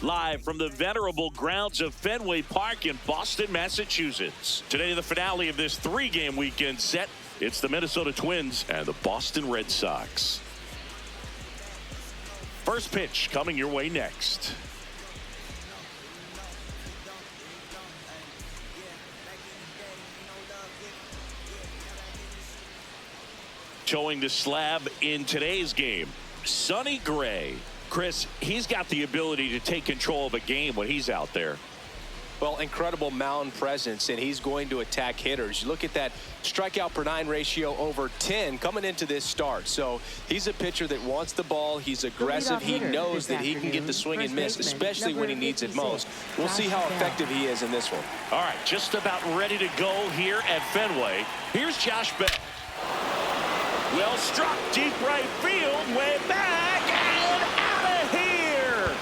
live from the venerable grounds of Fenway Park in Boston, Massachusetts. Today, the finale of this three-game weekend set. It's the Minnesota Twins and the Boston Red Sox. First pitch coming your way next. Showing the slab in today's game, Sonny Gray. Chris, he's got the ability to take control of a game when he's out there. Well, incredible mound presence, and he's going to attack hitters. You look at that strikeout per 9 ratio over 10 coming into this start. So he's a pitcher that wants the ball. He's aggressive. He knows that he can get the swing and miss, especially when he needs it most. We'll see how effective he is in this one. All right, just about ready to go here at Fenway. Here's Josh Bell. Well struck, deep right field, way back, and out of here.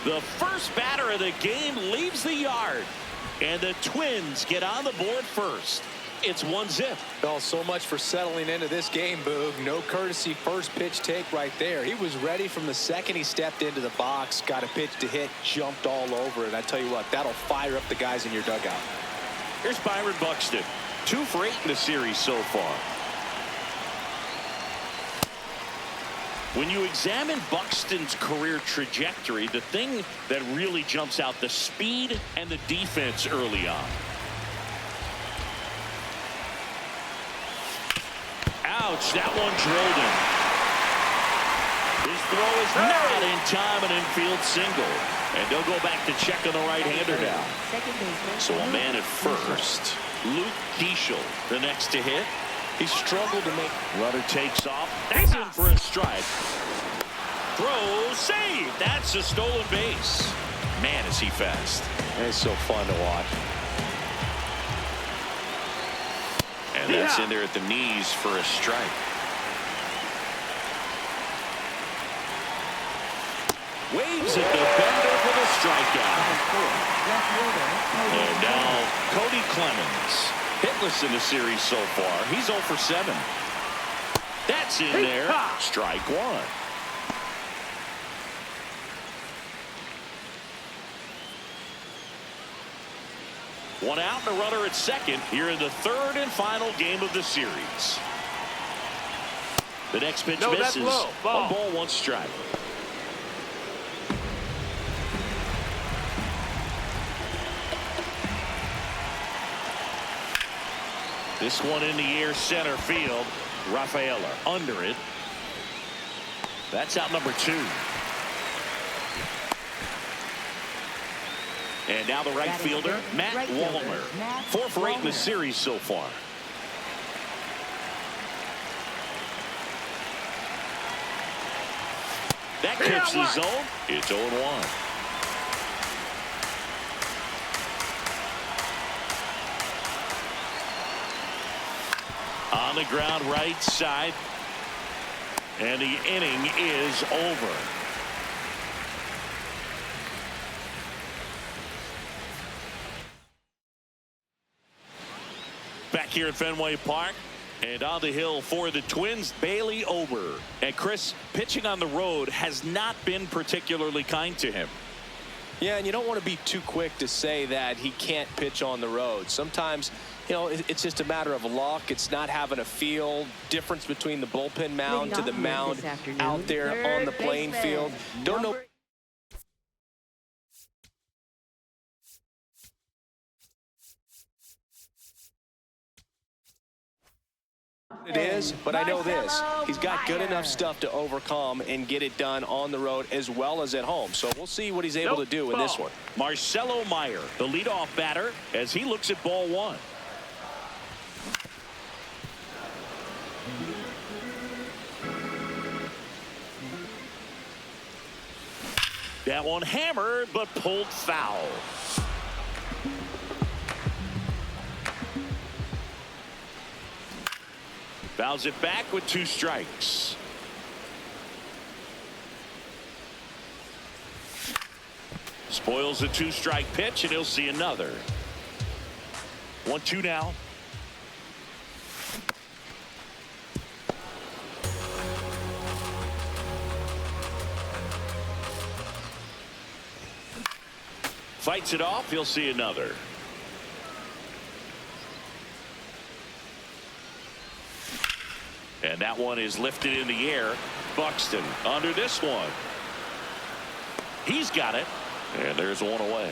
The first batter of the game leaves the yard, and the Twins get on the board first. It's 1-0. Well, so much for settling into this game, Boog. No courtesy first pitch take right there. He was ready from the second he stepped into the box, got a pitch to hit, jumped all over it. I tell you what, that'll fire up the guys in your dugout. Here's Byron Buxton. 2 for 8 in the series so far. When you examine Buxton's career trajectory, the thing that really jumps out, the speed and the defense early on. Ouch, that one drilled him. His throw is not in time, an infield single. And they'll go back to check on the right-hander now. So a man at first. Luke Diesel, the next to hit. He struggled to make. Runner takes off. That's in for a strike. Throw, save. That's a stolen base. Man, is he fast. It's so fun to watch. And that's in there at the knees for a strike. Waves at the bender for the strikeout. And now Cody Clemens. Hitless in the series so far. He's 0 for 7. That's in there. Strike 1. One out and a runner at second here in the third and final game of the series. The next pitch misses. 1 ball, 1 strike. This one in the air, center field. Rafaela under it. That's out number 2. And now the right fielder, Matt Wallner. 4 for 8 in the series so far. That keeps the zone. It's 0-1. On the ground right side. And the inning is over. Back here at Fenway Park. And on the hill for the Twins, Bailey Ober. And Chris, pitching on the road has not been particularly kind to him. Yeah, and you don't want to be too quick to say that he can't pitch on the road. Sometimes, you know, it's just a matter of luck. It's not having a feel. Difference between the bullpen mound to the mound out there on the playing field. Don't know. It is, but I know this. He's got good enough stuff to overcome and get it done on the road as well as at home. So we'll see what he's able to do in this one. Marcelo Meyer, the leadoff batter, as he looks at ball 1. That one hammered, but pulled foul. Fouls it back with 2 strikes. Spoils a 2-strike pitch, and he'll see another. 1-2 now. Fights it off. He'll see another. And that one is lifted in the air. Buxton under this one. He's got it. And there's one away.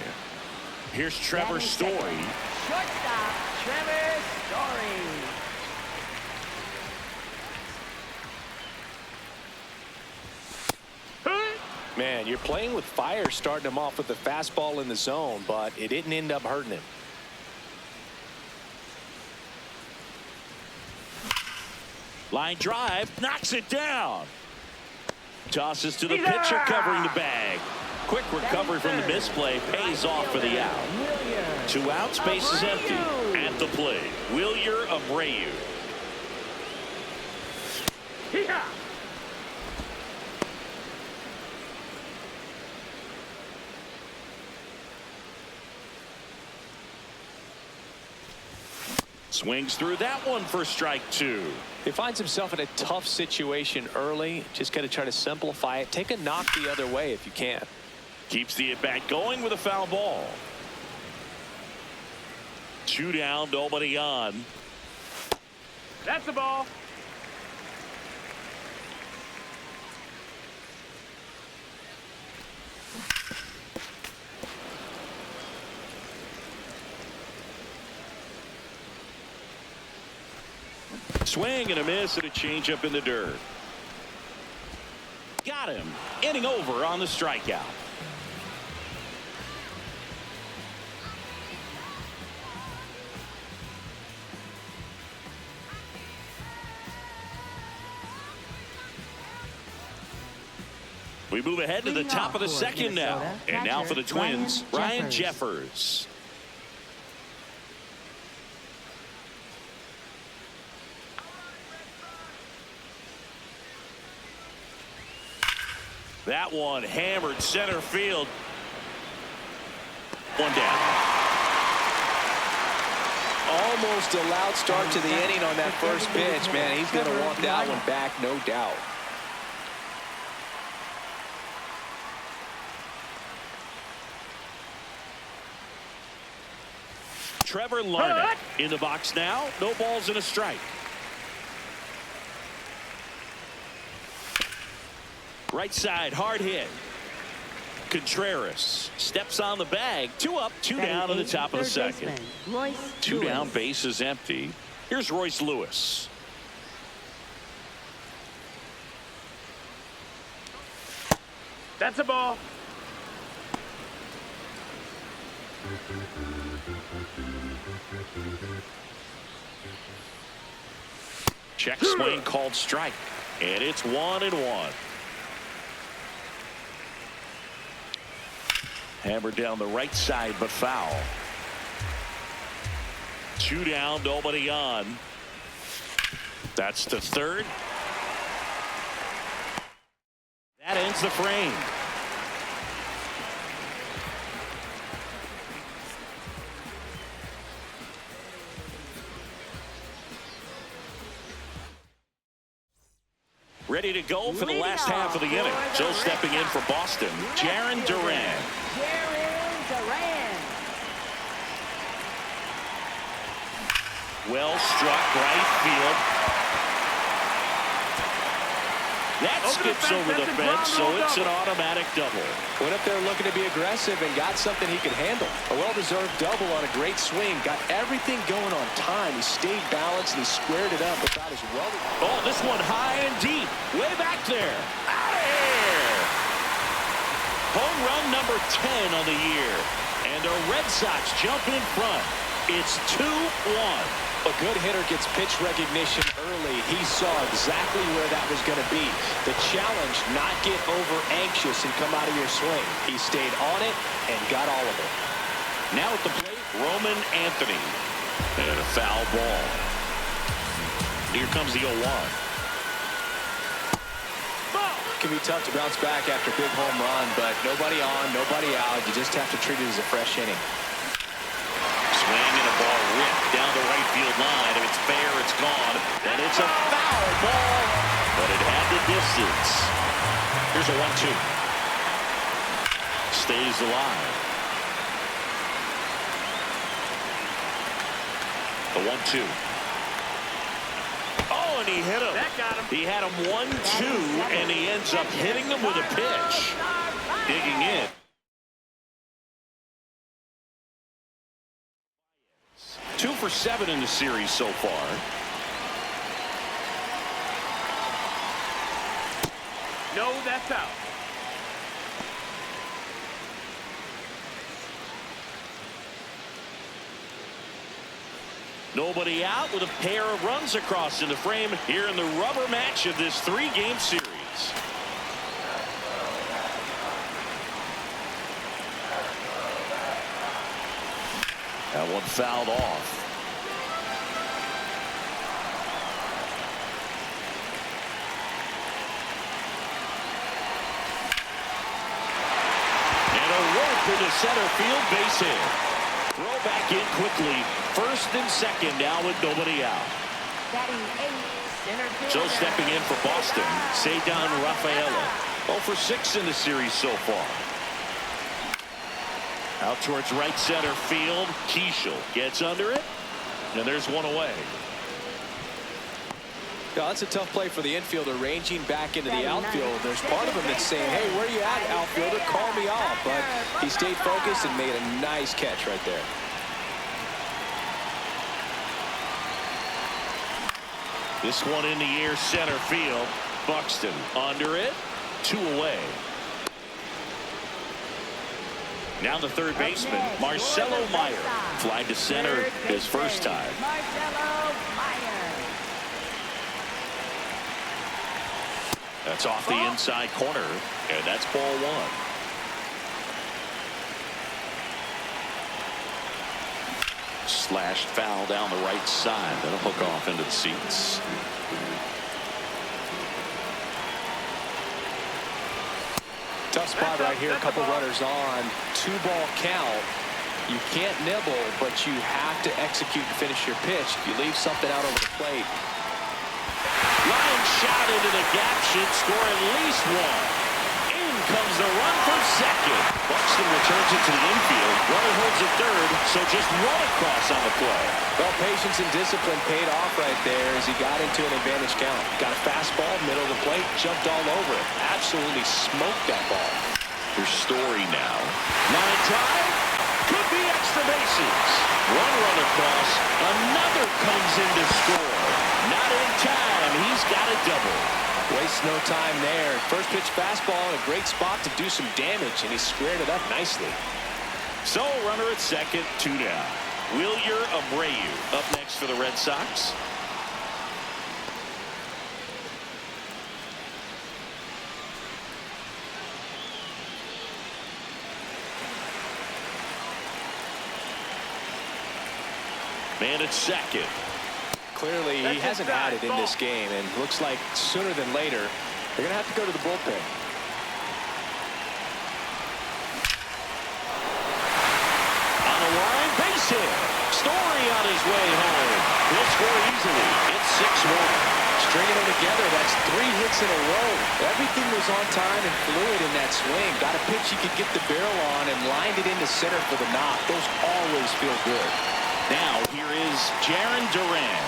Here's Trevor Story. Shortstop, Trevor Story. Man, you're playing with fire starting him off with the fastball in the zone, but it didn't end up hurting him. Line drive, knocks it down. Tosses to the pitcher covering the bag. Quick recovery from the misplay, pays off for the out. 2 outs, base is empty. At the plate, Wilyer Abreu. Swings through that one for strike 2. He finds himself in a tough situation early. Just got to try to simplify it. Take a knock the other way if you can. Keeps the at-bat going with a foul ball. 2 down, nobody on. That's the ball. Swing and a miss and a changeup in the dirt. Got him. Inning over on the strikeout. We move ahead to the top of the second now. And now for the Twins, Ryan Jeffers. That one hammered center field. One down. Almost a loud start to the inning on that first pitch, man. He's going to want that one back, no doubt. Trevor Larnett in the box now. No balls and a strike. Right side, hard hit. Contreras steps on the bag. 2 up, 2 down in the top of the second. 2 down, base is empty. Here's Royce Lewis. That's a ball. Check swing called strike. And it's 1-1. Hammered down the right side, but foul. 2 down, nobody on. That's the third. That ends the frame. Ready to go for the last half of the inning. So stepping in for Boston, Jarren Duran. Well struck, right field. That skips over the fence, so it's an automatic double. Went up there looking to be aggressive and got something he could handle. A well-deserved double on a great swing. Got everything going on time. He stayed balanced and he squared it up without his well. Oh, this one high and deep. Way back there. Out of here. Home run number 10 on the year. And the Red Sox jump in front. It's 2-1. A good hitter gets pitch recognition early. He saw exactly where that was going to be. The challenge, not get over anxious and come out of your swing. He stayed on it and got all of it. Now at the plate, Roman Anthony. And a foul ball. Here comes the 0-1. It can be tough to bounce back after a big home run, but nobody on, nobody out. You just have to treat it as a fresh inning. Swing and a ball ripped down the right field line. If it's fair, it's gone. And it's a foul ball, but it had the distance. Here's a 1-2. Stays alive. The 1-2. Oh, and he hit him. That got him. He had him 1-2, and he ends up hitting him with a pitch. Digging in. Two for 7 in the series so far. No, that's out. Nobody out with a pair of runs across in the frame here in the rubber match of this 3-game series. That one fouled off. And a rope to the center field base hit. Throw back in quickly. First and second now with nobody out. So stepping in for Boston, Cedar Rafaela. 0 for 6 in the series so far. Out towards right center field. Keishel gets under it. And there's one away. Yeah, that's a tough play for the infielder, ranging back into the outfield. There's part of him that's saying, hey, where you at, outfielder? Call me off. But he stayed focused and made a nice catch right there. This one in the air, center field. Buxton under it. 2 away. Now the third baseman, Marcelo Meyer. Fly to center his first time. Marcelo Meyer. That's off the inside corner, and that's ball 1. Slashed foul down the right side. That'll hook off into the seats. Tough spot right here. A couple runners on. 2-ball count. You can't nibble, but you have to execute and finish your pitch. If you leave something out over the plate. Line shot into the gap should score at least 1. In comes the run for second. Buxton returns it to the infield. Runner holds at third, so just 1 across on the play. Well, patience and discipline paid off right there as he got into an advantage count. Got a fastball, middle of the plate, jumped all over it. Absolutely smoked that ball. Here's Story now. Line drive. Could be extra bases. One run across. Another comes in to score. Not in time. He's got a double. Wastes no time there. First pitch fastball in a great spot to do some damage, and he squared it up nicely. So runner at second, 2 down. Wilyer Abreu up next for the Red Sox. Man at second. Clearly, he hasn't had it in this game, and looks like sooner than later, they're going to have to go to the bullpen. On the line, base hit. Story on his way home. He'll score easily. It's 6-1. Stringing them together, that's 3 hits in a row. Everything was on time and fluid in that swing. Got a pitch he could get the barrel on and lined it into center for the knock. Those always feel good. Now here is Jarren Duran.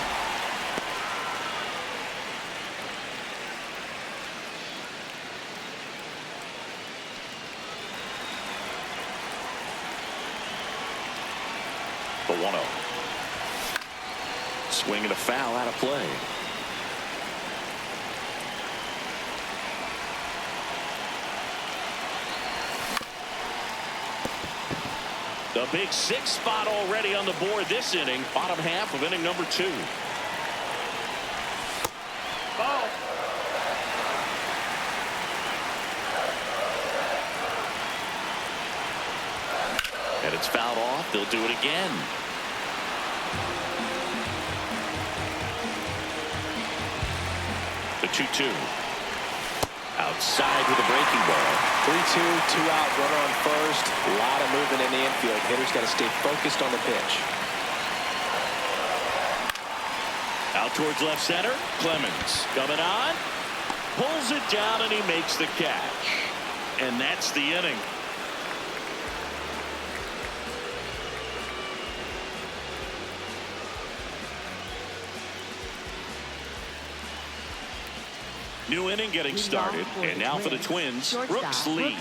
The 1-0. Swing and a foul out of play. The big 6 spot already on the board this inning. Bottom half of inning number 2. Ball. And it's fouled off. They'll do it again. The 2-2. Outside with a breaking ball. 3-2, 2 out, runner on first. A lot of movement in the infield. Hitter's got to stay focused on the pitch. Out towards left center. Clemens coming on. Pulls it down and he makes the catch. And that's the inning. New inning getting started. And now for the Twins, Brooks Lee.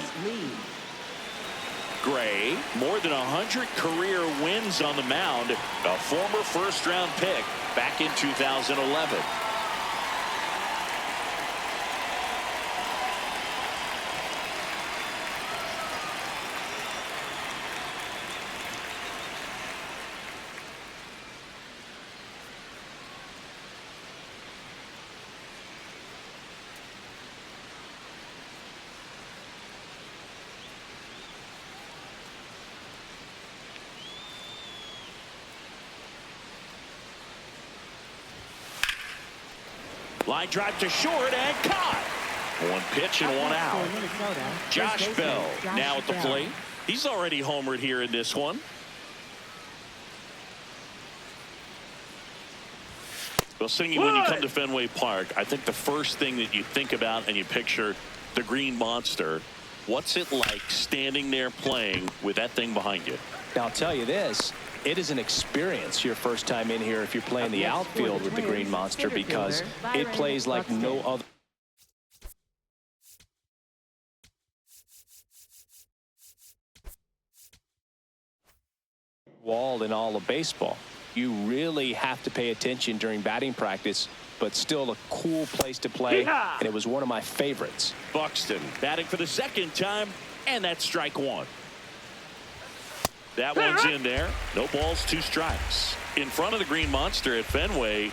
Gray, more than 100 career wins on the mound. A former first-round pick back in 2011. Line drive to short and caught. One pitch and one out. Josh Bell now at the plate. He's already homered here in this one. Well, Singy, when you come to Fenway Park, I think the first thing that you think about and you picture the Green Monster. What's it like standing there playing with that thing behind you? Now, I'll tell you this. It is an experience your first time in here if you're playing the outfield with the Green Monster, because it plays like no other. Wall in all of baseball. You really have to pay attention during batting practice, but still a cool place to play, and it was one of my favorites. Buxton batting for the second time, and that's strike one. That one's in there. No balls, 2 strikes. In front of the Green Monster at Fenway,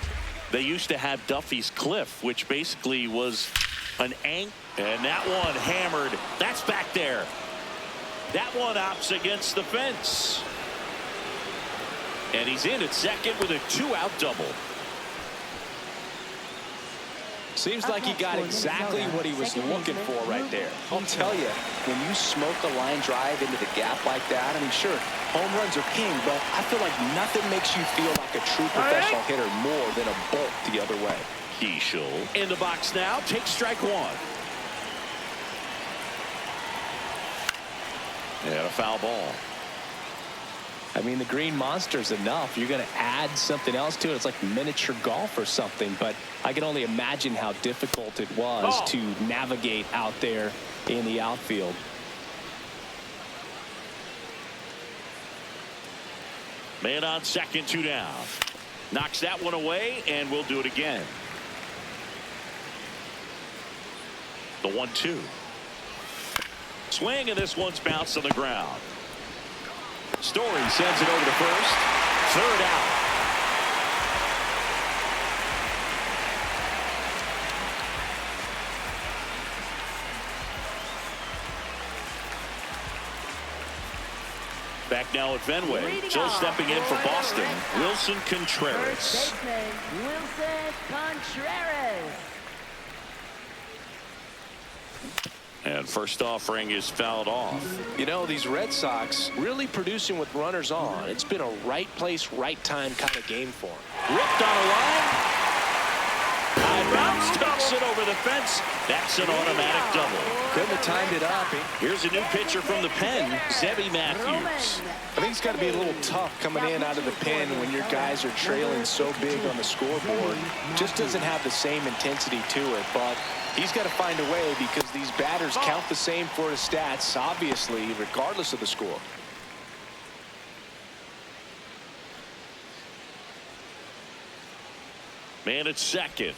they used to have Duffy's Cliff, which basically was an anchor. And that one hammered. That's back there. That one opts against the fence. And he's in at second with a 2-out double. Seems like he got exactly what he was looking for right there. I'll tell you, when you smoke a line drive into the gap like that, I mean, sure, home runs are king, but I feel like nothing makes you feel like a true professional hitter more than a bolt the other way. Keishel in the box now, takes strike one. And a foul ball. I mean, the Green Monster's enough. You're going to add something else to it. It's like miniature golf or something, but I can only imagine how difficult it was to navigate out there in the outfield. Man on second, 2 down. Knocks that one away, and we'll do it again. The 1-2. Swing, and this one's bounced on the ground. Story sends it over to first. 3rd out. Back now at Fenway. Still stepping in for Boston, Wilson Contreras. Wilson Contreras. And first offering is fouled off. You know, these Red Sox really producing with runners on. It's been a right place, right time kind of game for them. Ripped on a line. High bounce, takes it over the fence. That's an automatic double. Couldn't have timed it up. Here's a new pitcher from the pen, Zebby Matthews. I think it's got to be a little tough coming in out of the pen when your guys are trailing so big on the scoreboard. Just doesn't have the same intensity to it, but he's got to find a way, because these batters count the same for his stats, obviously, regardless of the score. Man at second.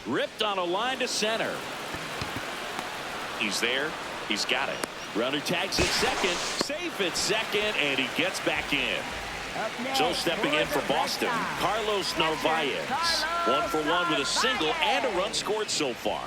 Ripped on a line to center. He's there. He's got it. Runner tags at second. Safe at second, and he gets back in. So stepping in for Boston, Carlos Narvaez. 1 for 1 with a single and a run scored so far.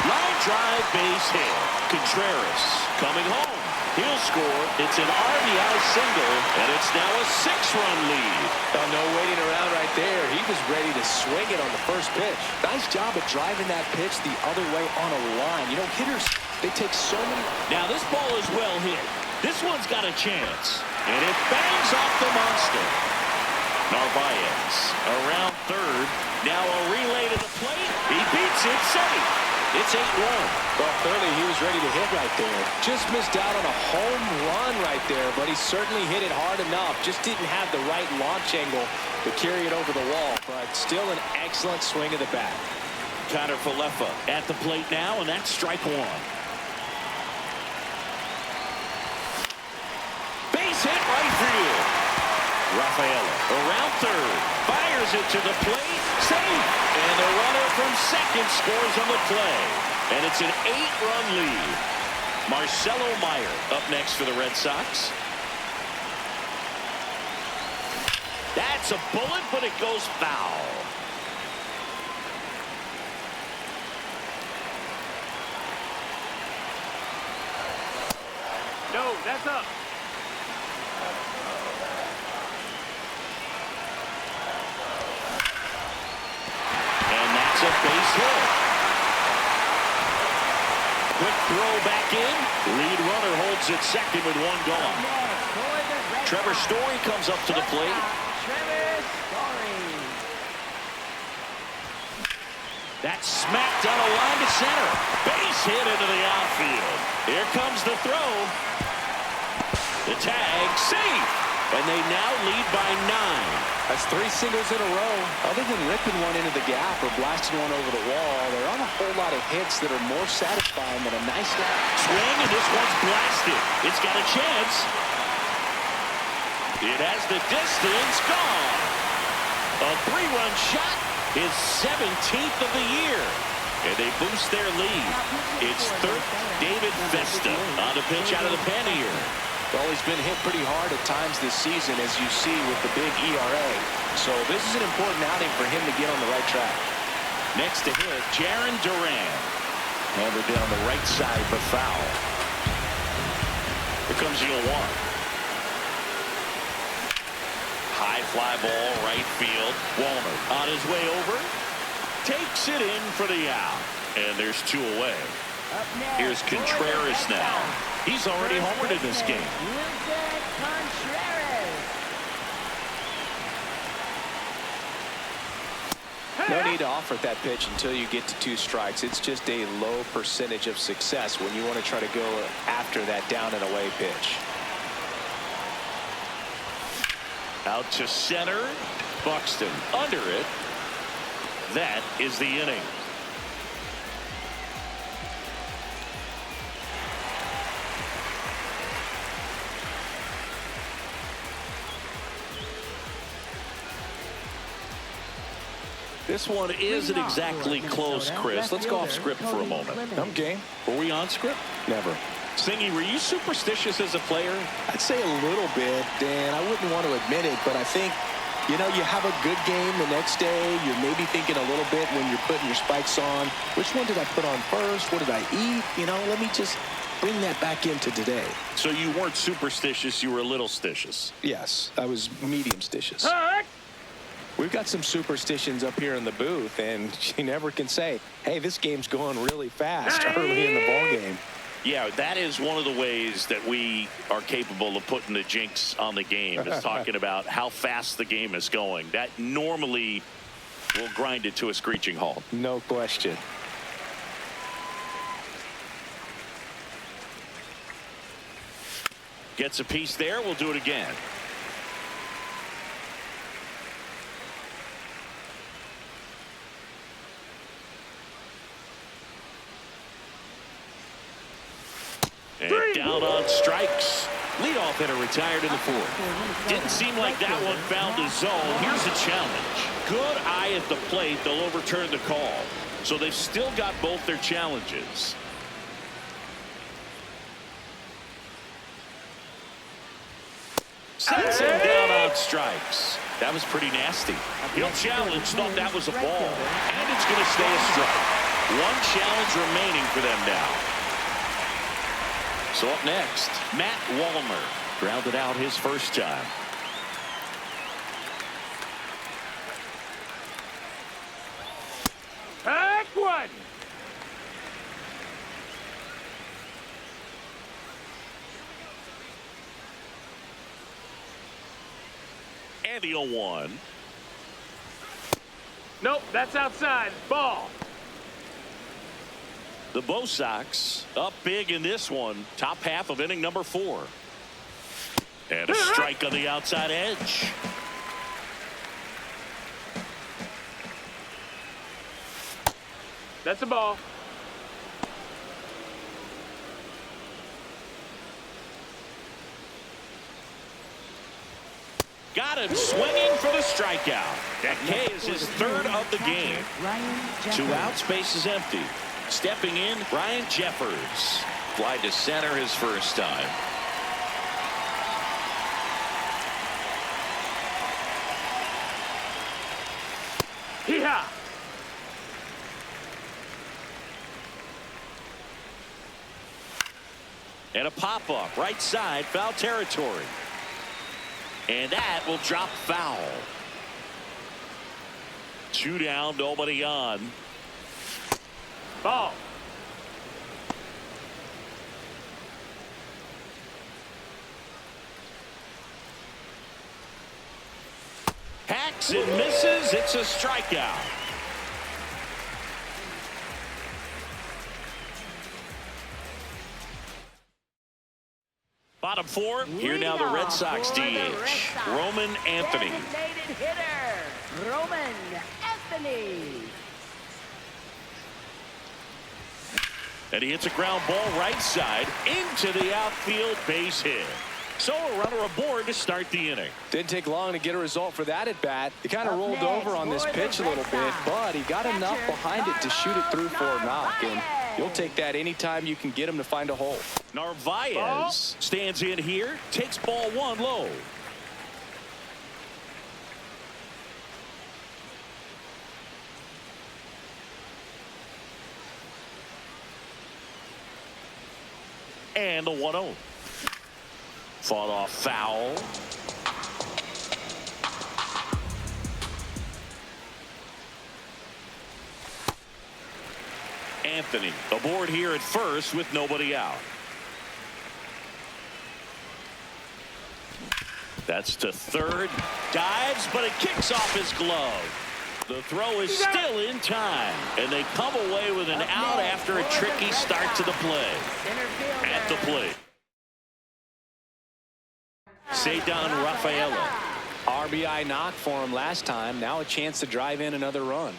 Line drive, base hit. Contreras coming home. He'll score. It's an RBI single, and it's now a 6-run lead. Oh, no waiting around right there. He was ready to swing it on the first pitch. Nice job of driving that pitch the other way on a line. You know, hitters, they take so many. Now this ball is well hit. This one's got a chance, and it bangs off the Monster. Narvaez around third. Now a relay to the plate. He beats it safe. It's 8-1. Well, clearly he was ready to hit right there. Just missed out on a home run right there, but he certainly hit it hard enough. Just didn't have the right launch angle to carry it over the wall, but still an excellent swing of the bat. Connor Falefa at the plate now, and that's strike one. Base hit right field. Rafaela around third, fires it to the plate, safe, and the runner from second scores on the play, and it's an 8-run lead. Marcelo Meyer up next for the Red Sox. That's a bullet, but it goes foul. No, that's up. A base hit. Quick throw back in. Lead runner holds at second with one gone. Trevor Story comes up to the plate. That's smacked on a line to center. Base hit into the outfield. Here comes the throw. The tag, safe. And they now lead by 9. That's 3 singles in a row. Other than ripping one into the gap or blasting one over the wall, there aren't a whole lot of hits that are more satisfying than a nice swing, and this one's blasted. It's got a chance. It has the distance, gone. A 3-run shot, his 17th of the year. And they boost their lead. It's third. David Vesta on the pitch out of the pen here. Well, he's been hit pretty hard at times this season, as you see with the big ERA. So this is an important outing for him to get on the right track. Next to hit, Jarren Duran. Hammered down the right side, but foul. Here comes 0-1. High fly ball, right field. Walner on his way over. Takes it in for the out. And there's 2 away. Here's Contreras now. He's already homered in this game. No need to offer that pitch until you get to 2 strikes. It's just a low percentage of success when you want to try to go after that down and away pitch. Out to center. Buxton under it. That is the inning. This one isn't exactly close, Chris. Let's go off script for a moment. I'm game. Were we on script? Never. Singy, were you superstitious as a player? I'd say a little bit, Dan. I wouldn't want to admit it, but I think, you know, you have a good game the next day. You're maybe thinking a little bit when you're putting your spikes on. Which one did I put on first? What did I eat? You know, let me just bring that back into today. So you weren't superstitious, you were a little stitious. Yes, I was medium-stitious. We've got some superstitions up here in the booth, and you never can say, hey, this game's going really fast early in the ball game. Yeah, that is one of the ways that we are capable of putting the jinx on the game, is talking about how fast the game is going. That normally will grind it to a screeching halt. No question. Gets a piece there. We'll do it again. And down on strikes. Leadoff hitter retired in the 4th. Didn't seem like that one found his zone. Here's a challenge. Good eye at the plate. They'll overturn the call. So they've still got both their challenges. Sets him down on strikes. That was pretty nasty. He'll challenge, thought that was a ball. And it's going to stay a strike. One challenge remaining for them now. So up next, Matt Walner grounded out his first time. Back one. And the 0-1. Nope, that's outside. Ball. The Bo Sox up big in this one. Top half of inning number 4. And a strike on the outside edge. That's a ball. Got him swinging for the strikeout. That K is his 3rd of the game. 2 outs, base is empty. Stepping in, Ryan Jeffers. Fly to center his first time. Hee-haw! And a pop-up, right side, foul territory. And that will drop foul. 2 down, nobody on. Ball. Hacks and misses. It's a strikeout. Bottom 4. Here now the Red Sox DH. Roman Anthony. Designated hitter, Roman Anthony. And he hits a ground ball right side into the outfield, base hit. So a runner aboard to start the inning. Didn't take long to get a result for that at bat. He kind of rolled over on this pitch a little bit, but he got enough behind it to shoot it through for a knock. And you'll take that anytime you can get him to find a hole. Narvaez stands in here, takes ball 1 low. And the 1-0. Fought off foul. Anthony aboard here at first with nobody out. That's to third. Dives, but it kicks off his glove. The throw is still in time, and they come away with an out after a tricky start to the play. At the plate, Cedar Rafaela. RBI knock for him last time. Now a chance to drive in another run.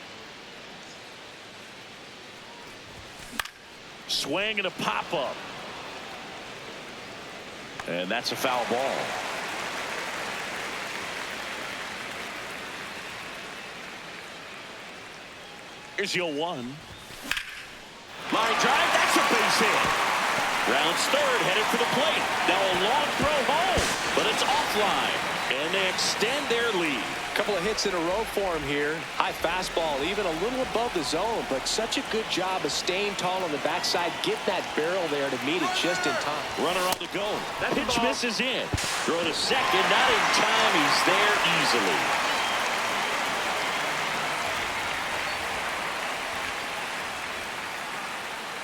Swing and a pop-up. And that's a foul ball. Here's your 1. Line drive, that's a base hit. Rounds third, headed for the plate. Now a long throw home, but it's offline, and they extend their lead. A couple of hits in a row for him here. High fastball, even a little above the zone, but such a good job of staying tall on the backside, get that barrel there to meet it just in time. Runner on the go. That pitch misses in. Throw to second, not in time. He's there easily.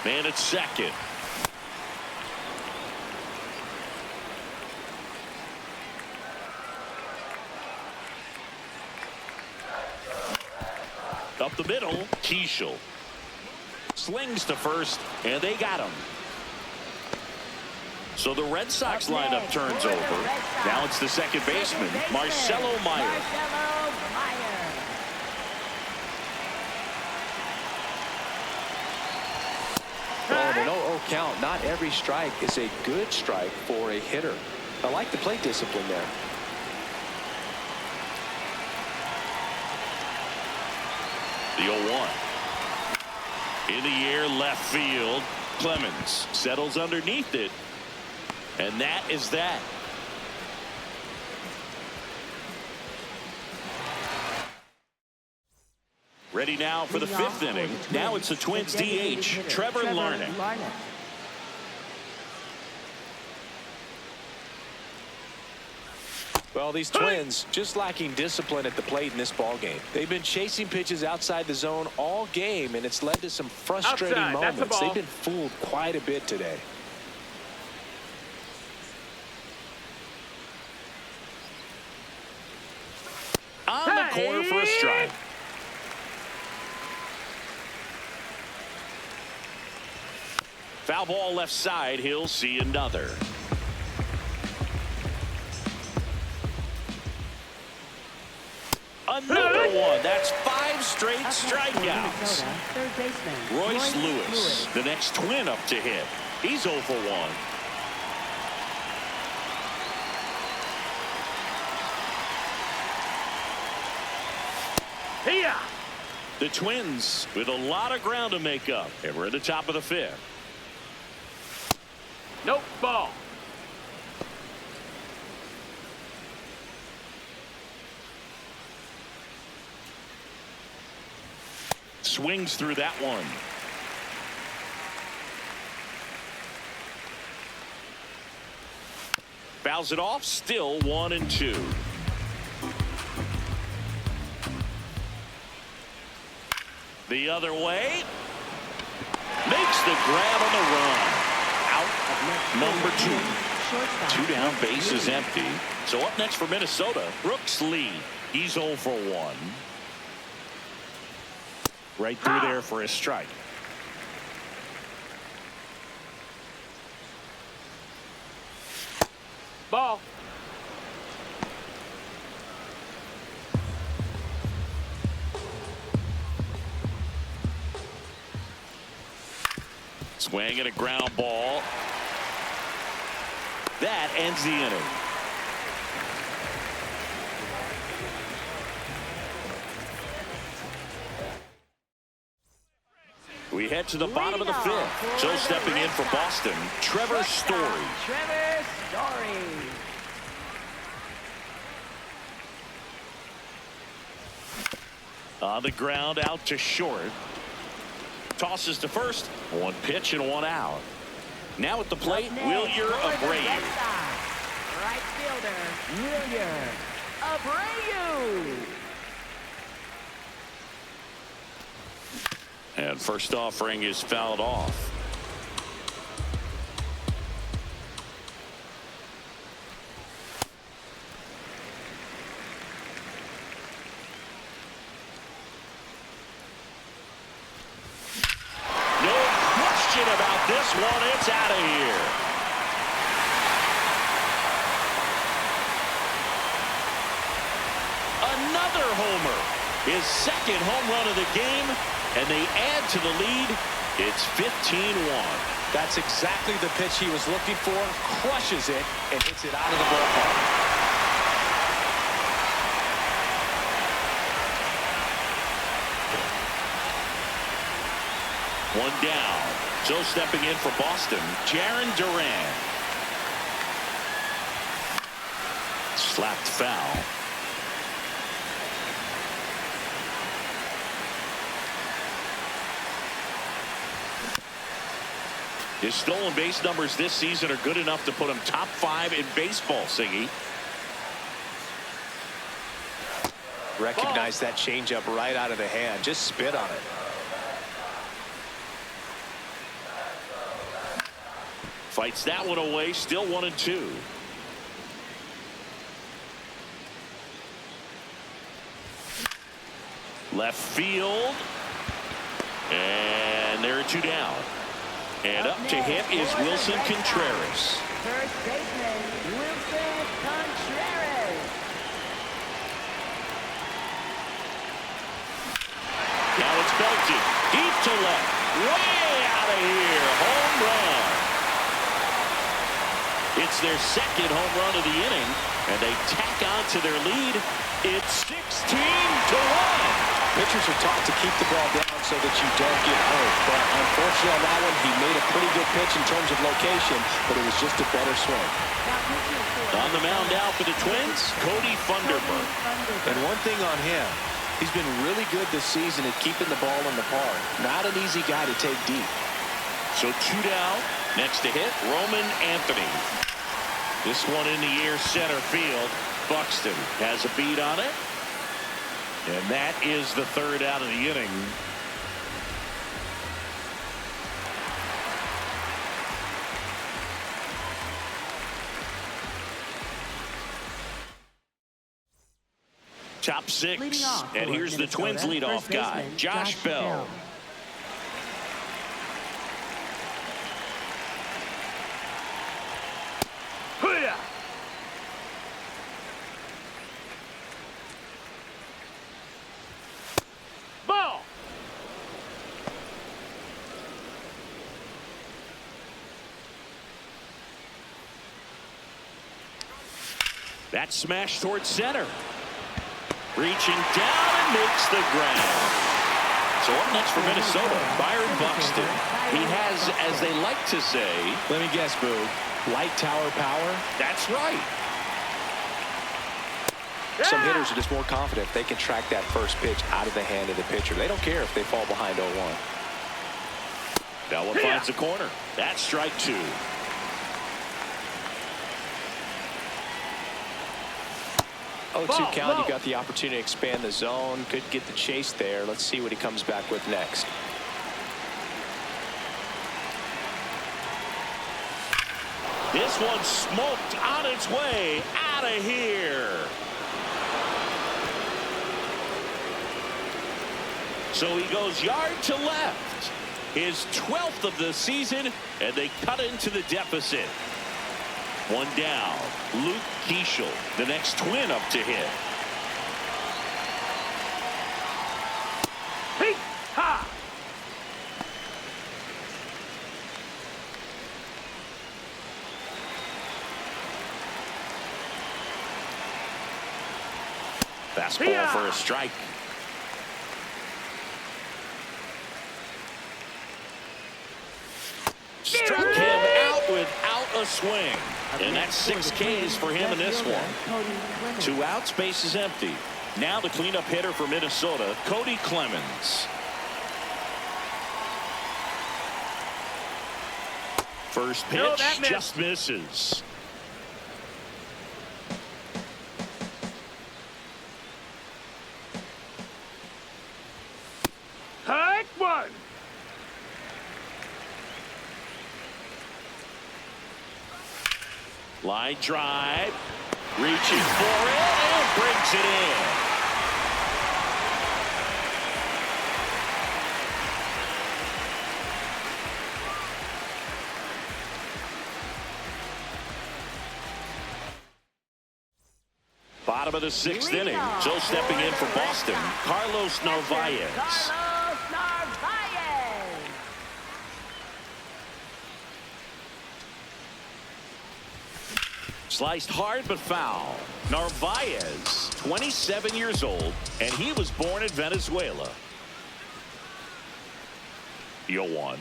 Man at second. Up the middle, Keishel. Slings to first, and they got him. So the Red Sox lineup turns over. Now it's the second baseman, Marcelo Meyer. Well, in an 0-0 count, not every strike is a good strike for a hitter. I like the plate discipline there. The 0-1. In the air, left field. Clemens settles underneath it. And that is that. Ready now for the 5th inning. Now it's the Twins DH, Trevor Larnach. Well, these Twins just lacking discipline at the plate in this ball game. They've been chasing pitches outside the zone all game, and it's led to some frustrating moments. They've been fooled quite a bit today. On the corner for a strike. Foul ball left side. He'll see another. Another one. That's 5 straight strikeouts. Third baseman Royce Lewis, the next Twin up to hit. He's 0 for 1. Here. The Twins with a lot of ground to make up, and we're at the top of the 5th. Nope, ball. Swings through that one. Fouls it off. Still 1-2. The other way. Makes the grab on the run. Out. Number 2. 2 down. Base is empty. So up next for Minnesota, Brooks Lee. He's 0 for 1. Right through there for a strike. Ball. Swing and a ground ball. That ends the inning. We head to the bottom of the 5th. So stepping in for Boston, Trevor Story. Trevor Story. On the ground, out to short. Tosses to first. 1 pitch and 1 out. Now at the plate, Wilyer Abreu. Right fielder, Wilyer Abreu. And first offering is fouled off. No question about this one. It's out of here. Another homer. His 2nd home run of the game. And they add to the lead. It's 15-1. That's exactly the pitch he was looking for. Crushes it and hits it out of the ballpark. One down. So stepping in for Boston, Jarren Duran. Slapped foul. His stolen base numbers this season are good enough to put him top 5 in baseball, Siggy. Recognize that changeup right out of the hand. Just spit on it. Fights that one away. Still 1-2. Left field. And there are 2 down. And up to hit is Wilson Contreras. First baseman, Wilson Contreras. Now it's belted. Deep to left. Way out of here. Home run. It's their 2nd home run of the inning. And they tack on to their lead. It's 16-1. Pitchers are taught to keep the ball down so that you don't get hurt. But unfortunately on that one, he made a pretty good pitch in terms of location, but it was just a better swing. On the mound now for the Twins, Cody Funderburk. And one thing on him, he's been really good this season at keeping the ball in the park. Not an easy guy to take deep. So 2 down. Next to hit, Roman Anthony. This one in the air center field. Buxton has a beat on it. And that is the 3rd out of the inning. Top 6. And here's the Twins leadoff guy, Josh Bell. That smash towards center. Reaching down and makes the grab. So up next for Minnesota, Byron Buxton. He has, as they like to say, let me guess, Boo, light tower power? That's right. Some hitters are just more confident if they can track that first pitch out of the hand of the pitcher. They don't care if they fall behind 0-1. That one finds the corner. That's strike 2. 0-2 count. You got the opportunity to expand the zone. Could get the chase there. Let's see what he comes back with next. This one smoked on its way out of here. So he goes yard to left. His 12th of the season, and they cut into the deficit. One down. Luke Keeschel, the next Twin up to hit. Hey, ha! Fastball for a strike. Struck him out without a swing. And that's 6 Ks for him in this one. 2 outs, base is empty. Now the cleanup hitter for Minnesota, Cody Clemens. First pitch just misses. Hike 1. Line drive, reaching for it, and brings it in. Bottom of the 6th inning. So stepping in for Boston, Carlos Narvaez. Sliced hard but foul. Narvaez, 27 years old, and he was born in Venezuela. 0-1.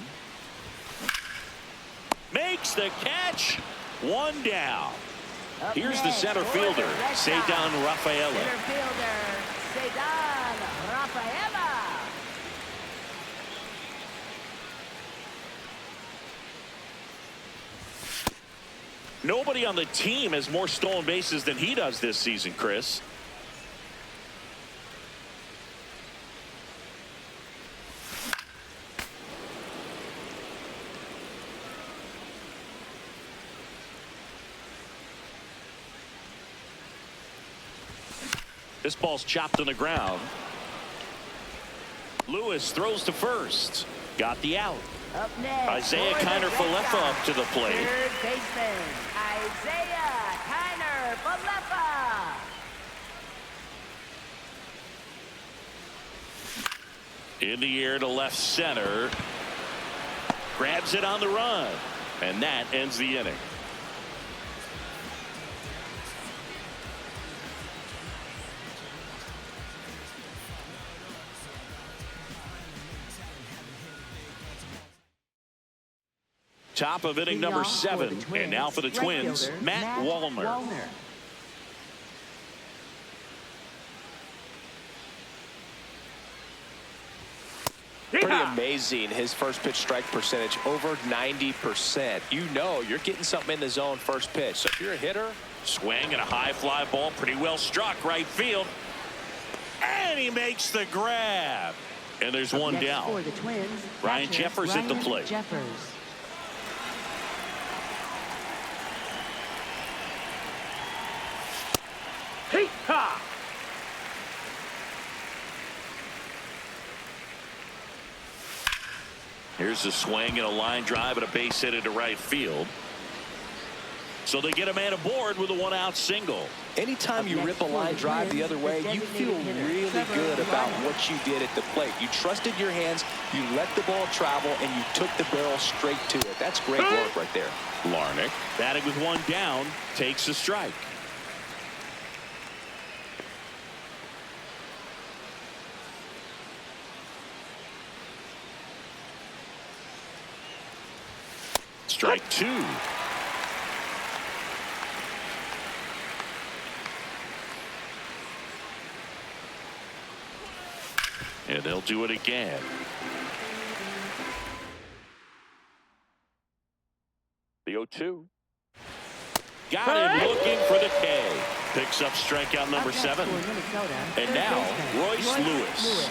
Makes the catch. 1 down. Here's the center fielder, Ceddanne Rafaela. Center fielder, Ceddanne Rafaela. Nobody on the team has more stolen bases than he does this season, Chris. This ball's chopped on the ground. Lewis throws to first. Got the out. Up next, Isaiah Kiner-Falefa up to the plate. Third baseman, Isaiah Kiner-Falefa. In the air to left center. Grabs it on the run. And that ends the inning. Top of inning number 7. And now for the Twins, Matt Wallner. Pretty amazing. His first pitch strike percentage over 90%. You know you're getting something in the zone first pitch. So if you're a hitter, Swing and a high fly ball, pretty well struck right field. And he makes the grab. And there's one down. For the Twins, Ryan Jeffers at the plate. Jeffers. Hey, ha! Here's a swing and a line drive and a base hit into right field. So they get a man aboard with a 1-out single. anytime you rip a line drive the other way, you feel really good about what you did at the plate. You trusted your hands, you let the ball travel, and you took the barrel straight to it. That's great work right there. Larnach, batting with 1 down, takes a strike. strike two. And they'll do it again. The 0-2. Got him looking for the K. Picks up strikeout number 7. And now Royce Lewis.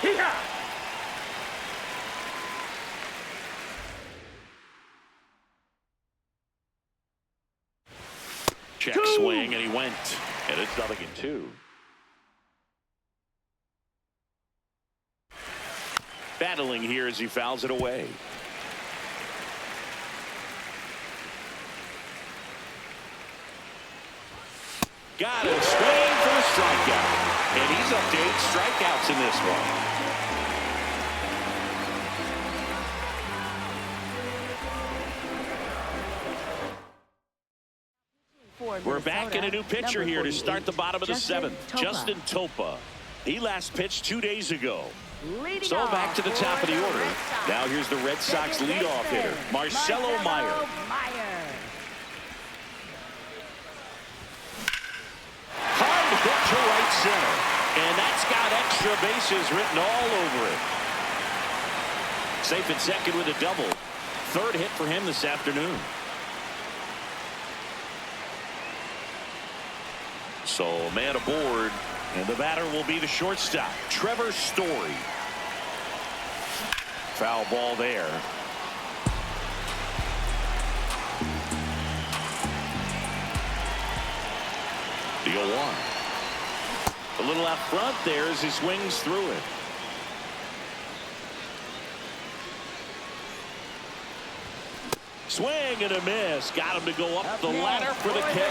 Yeah. Check swing, and he went. And it's 0-2. Battling here as he fouls it away. Got him, swing for the strikeout. And he's up to 8 strikeouts in this one. We're back in a new pitcher here to start the bottom of the 7th. Justin Topa. He last pitched 2 days ago. So back to the top of the order. Now here's the Red Sox leadoff hitter, Marcelo Meyer. Hard to hit to right center. And that's got extra bases written all over it. Safe at second with a double. 3rd hit for him this afternoon. So man aboard, and the batter will be the shortstop, Trevor Story. Foul ball there. The 0-1. A little out front there as he swings through it. Swing and a miss. Got him to go up the ladder for the K.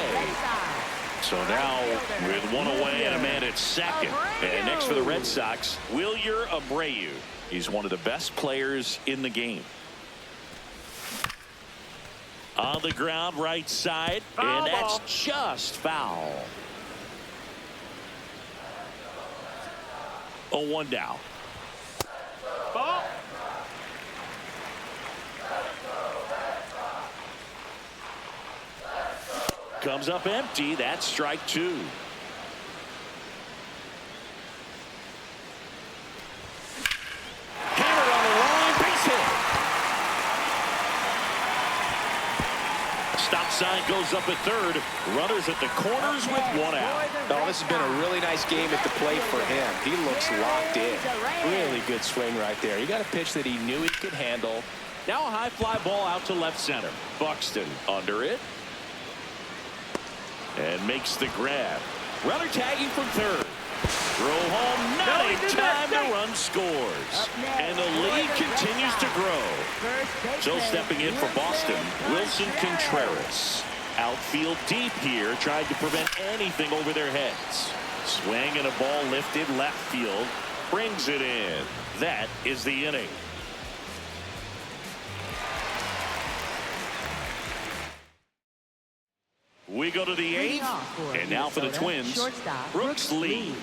So now with 1 away and a man at second. And next for the Red Sox, Wilyer Abreu. He's one of the best players in the game. On the ground, right side, and that's just foul. 0-1 down. Ball. Comes up empty. That's strike 2. Hammered on the line, base hit. Stop sign goes up at 3rd. Runners at the corners with 1 out. Oh, this has been a really nice game at the plate for him. He looks locked in. Really good swing right there. He got a pitch that he knew he could handle. Now a high fly ball out to left center. Buxton under it. And makes the grab. Runner tagging from 3rd. Throw home, not in time to run scores. And the lead continues to grow. So stepping in for Boston, Wilson Contreras. Outfield deep here, tried to prevent anything over their heads. Swing and a ball lifted left field. Brings it in. That is the inning. We go to the 8th, and now for the Twins, Brooks Lee.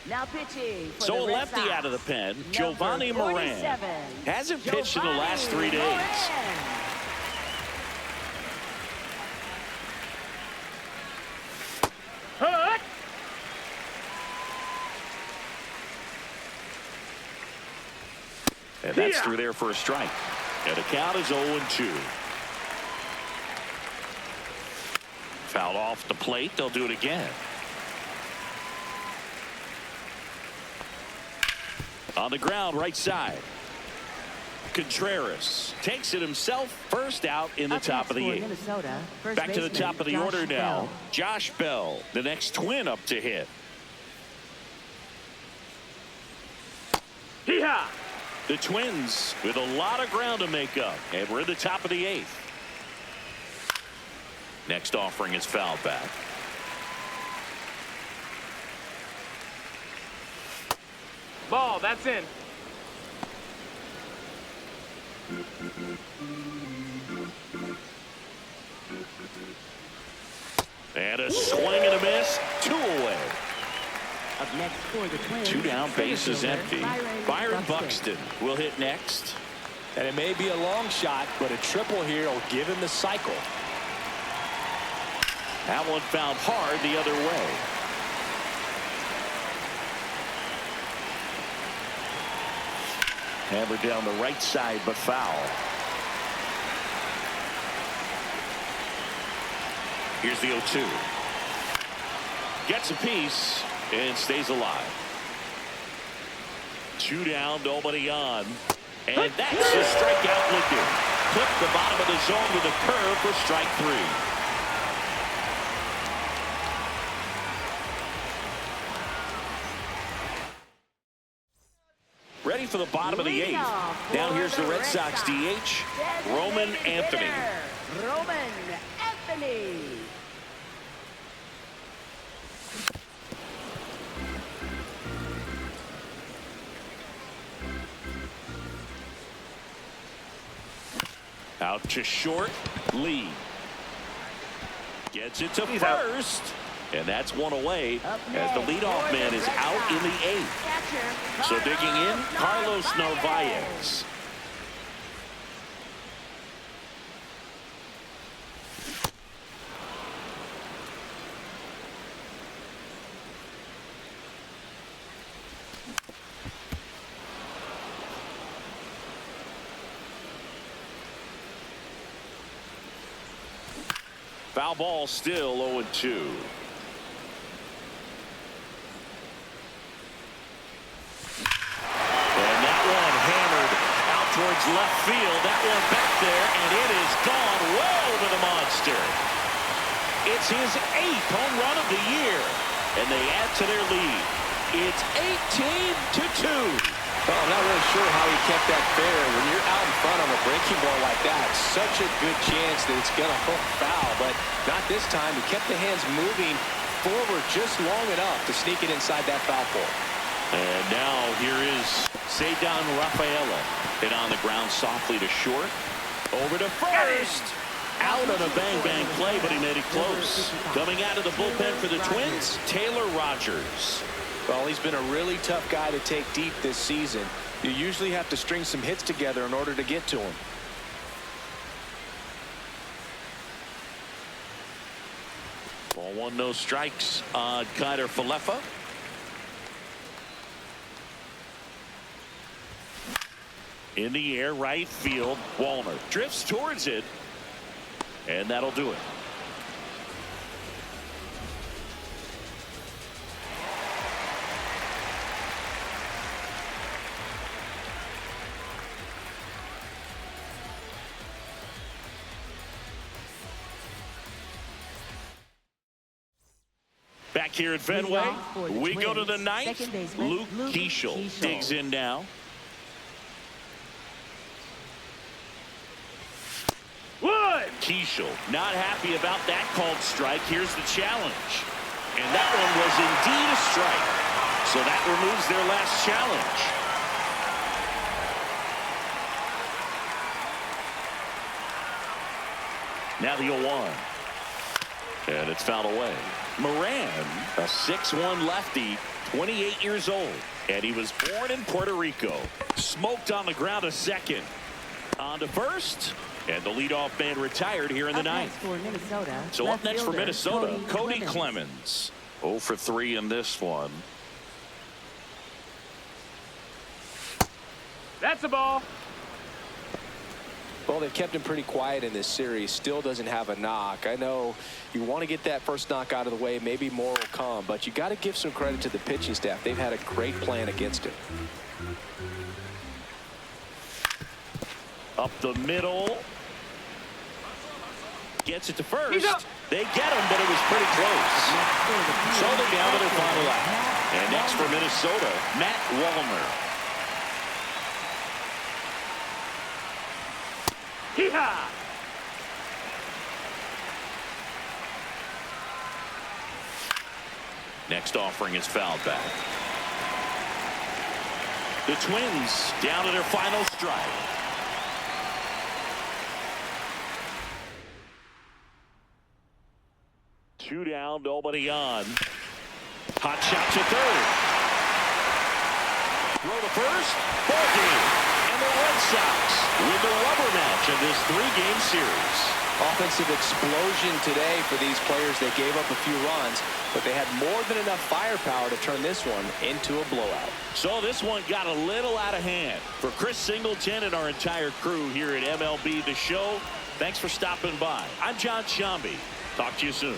Now pitching for So the a Red lefty Sox, out of the pen, number Giovanni Moran. 47, Hasn't pitched in the last 3 days. Moran. Hut. And that's through there for a strike. And the count is 0-2. Fouled off the plate. They'll do it again. On the ground, right side. Contreras takes it himself. First out in the top of the 8th. Back to the top of the order now. Josh Bell, the next Twin up to hit. Hee-haw! The Twins with a lot of ground to make up, and we're in the top of the 8th. Next offering is fouled back. Ball, that's in. And a swing and a miss. 2 away. Up next for the Twins. 2 down, base is Fielder, empty. Byron Buxton will hit next. And it may be a long shot, but a triple here will give him the cycle. That one found hard the other way. Hammered down the right side, but foul. Here's the 0-2. Gets a piece and stays alive. 2 down, nobody on. And that's a strikeout looking. Clip the bottom of the zone with a curve for strike 3. Ready for the bottom of the 8th. Now here's the Red Sox DH, Roman Anthony. Roman Anthony. Out to short, Lee. Gets it to first. And that's 1 away as the leadoff man is out in the 8th. So digging in, Carlos Narvaez. Foul ball, still 0-2. Towards left field. That one back there, and it is gone well over the monster. It's his 8th home run of the year, and they add to their lead. It's 18-2. Well, I'm not really sure how he kept that fair. When you're out in front on a breaking ball like that, such a good chance that it's going to hook foul, but not this time. He kept the hands moving forward just long enough to sneak it inside that foul pole. And now here is Ceddanne Rafaela. Hit on the ground softly to short. Over to first. Out on a bang-bang play, but he made it close. Coming out of the bullpen for the Twins, Taylor Rogers. Well, he's been a really tough guy to take deep this season. You usually have to string some hits together in order to get to him. Ball 1, no strikes on Kiner Falefa. In the air, right field. Wallner drifts towards it, and that'll do it. Back here at Fenway, we go to the 9th. Luke Keeschel digs in now. Keeschel not happy about that called strike. Here's the challenge. And that one was indeed a strike. So that removes their last challenge. Now the 0-1. And it's fouled away. Moran, a 6'1" lefty, 28 years old. And he was born in Puerto Rico. Smoked on the ground a second. On to first. And the leadoff man retired here in the 9th. So up next for Minnesota, Cody Clemens. 0 for 3 in this one. That's a ball. Well, they've kept him pretty quiet in this series. Still doesn't have a knock. I know you want to get that first knock out of the way. Maybe more will come, but you got to give some credit to the pitching staff. They've had a great plan against him. Up the middle. Gets it to first. They get him, but it was pretty close. So they're down to their final out. And next for Minnesota, Matt Wallner. Hee-haw! Next offering is fouled back. The Twins down to their final strike. Two down, nobody on. Hot shot to third. Throw to first. Ball game. And the Red Sox win the rubber match in this 3-game series. Offensive explosion today for these players. They gave up a few runs, but they had more than enough firepower to turn this one into a blowout. So this one got a little out of hand. For Chris Singleton and our entire crew here at MLB The Show, thanks for stopping by. I'm John Shambi. Talk to you soon.